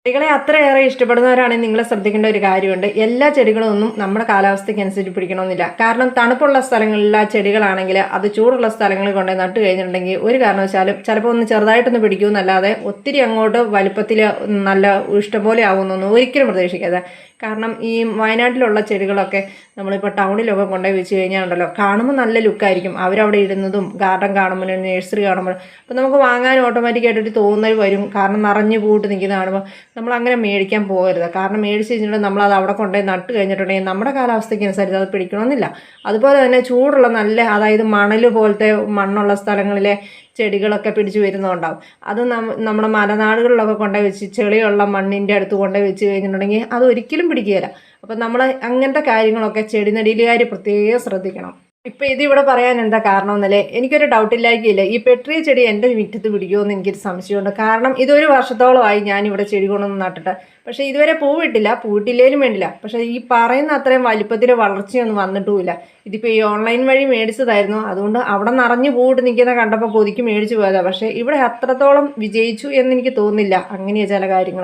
ചെടികളെ അത്രയേറെ ഇഷ്ടപ്പെടുന്നവരാണെങ്കിൽ നിങ്ങൾ ശ്രദ്ധിക്കേണ്ട ഒരു കാര്യമുണ്ട്. എല്ലാ ചെടികളും ഒന്നും നമ്മുടെ കാലാവസ്ഥയ്ക്ക് അനുസരിച്ച് പിടിക്കണമെന്നില്ല. കാരണം തണുപ്പുള്ള സ്ഥലങ്ങളിലെ ചെടികളാണെങ്കിൽ അത് ചൂടുള്ള സ്ഥലങ്ങളിൽ കൊണ്ട് നട്ട് കഴിഞ്ഞിട്ടുണ്ടെങ്കിൽ ഒരു കാരണവശാലും ചിലപ്പോൾ ഒന്ന് ചെറുതായിട്ടൊന്ന് പിടിക്കുമെന്നല്ലാതെ ഒത്തിരി അങ്ങോട്ട് വലുപ്പത്തിൽ നല്ല ഇഷ്ടംപോലെ ആവുമെന്നൊന്നും ഒരിക്കലും പ്രതീക്ഷിക്കാതെ. കാരണം ഈ വയനാട്ടിലുള്ള ചെടികളൊക്കെ നമ്മളിപ്പോൾ ടൗണിലൊക്കെ കൊണ്ടുപോയി വെച്ച് കഴിഞ്ഞാൽ ഉണ്ടല്ലോ, കാണുമ്പോൾ നല്ല ലുക്കായിരിക്കും. അവരവിടെ ഇടുന്നതും ഗാർഡൻ കാണുമ്പോൾ നഴ്സറി കാണുമ്പോൾ അപ്പോൾ നമുക്ക് വാങ്ങാൻ ഓട്ടോമാറ്റിക്കായിട്ടൊരു തോന്നൽ വരും. കാരണം നിറഞ്ഞു പൂട്ട് നിൽക്കുന്ന കാണുമ്പോൾ നമ്മൾ അങ്ങനെ മേടിക്കാൻ പോകരുത്. കാരണം മേടിച്ച് കഴിഞ്ഞിട്ട് നമ്മളത് അവിടെ കൊണ്ടുപോയി നട്ട് കഴിഞ്ഞിട്ടുണ്ടെങ്കിൽ നമ്മുടെ കാലാവസ്ഥയ്ക്ക് അനുസരിച്ച് അത് പിടിക്കണമെന്നില്ല. അതുപോലെ തന്നെ ചൂടുള്ള നല്ല, അതായത് മണൽ പോലത്തെ മണ്ണുള്ള സ്ഥലങ്ങളിലെ ചെടികളൊക്കെ പിടിച്ചു വരുന്നുണ്ടാവും. അത് നമ്മുടെ മലനാടുകളിലൊക്കെ കൊണ്ടുപോയി വെച്ച് ചെളിയുള്ള മണ്ണിൻ്റെ അടുത്ത് കൊണ്ടുപോയി വെച്ച് കഴിഞ്ഞിട്ടുണ്ടെങ്കിൽ അത് ഒരിക്കലും പിടിക്കുകയില്ല. അപ്പം നമ്മൾ അങ്ങനത്തെ കാര്യങ്ങളൊക്കെ ചെടിനടിയിലുകാർ പ്രത്യേകം ശ്രദ്ധിക്കണം. ഇപ്പം ഇതിവിടെ പറയാൻ എന്താ കാരണം എന്നല്ലേ, എനിക്കൊരു ഡൗട്ടില്ലായിരിക്കില്ല ഈ പെട്രിയ ചെടി എൻ്റെ മുറ്റത്ത് പിടിക്കുമെന്ന് എനിക്കൊരു സംശയമുണ്ട്. കാരണം ഇതൊരു വർഷത്തോളമായി ഞാനിവിടെ ചെടി കൊണ്ടൊന്ന് നട്ടിട്ട്, പക്ഷേ ഇതുവരെ പൂവിട്ടില്ല. പൂവിട്ടില്ലേലും വേണ്ടില്ല, പക്ഷേ ഈ പറയുന്ന അത്രയും വലിപ്പത്തിൽ വളർച്ചയൊന്നും വന്നിട്ടുമില്ല. ഇതിപ്പോൾ ഈ ഓൺലൈൻ വഴി മേടിച്ചതായിരുന്നു, അതുകൊണ്ട് അവിടെ നിറഞ്ഞു പൂവിട്ട് നിൽക്കുന്ന കണ്ടപ്പോൾ കൊതിക്ക് മേടിച്ചു പോയതാണ്. പക്ഷേ ഇവിടെ അത്രത്തോളം വിജയിച്ചു എന്നെനിക്ക് തോന്നുന്നില്ല. അങ്ങനെയാണ് ചില കാര്യങ്ങൾ.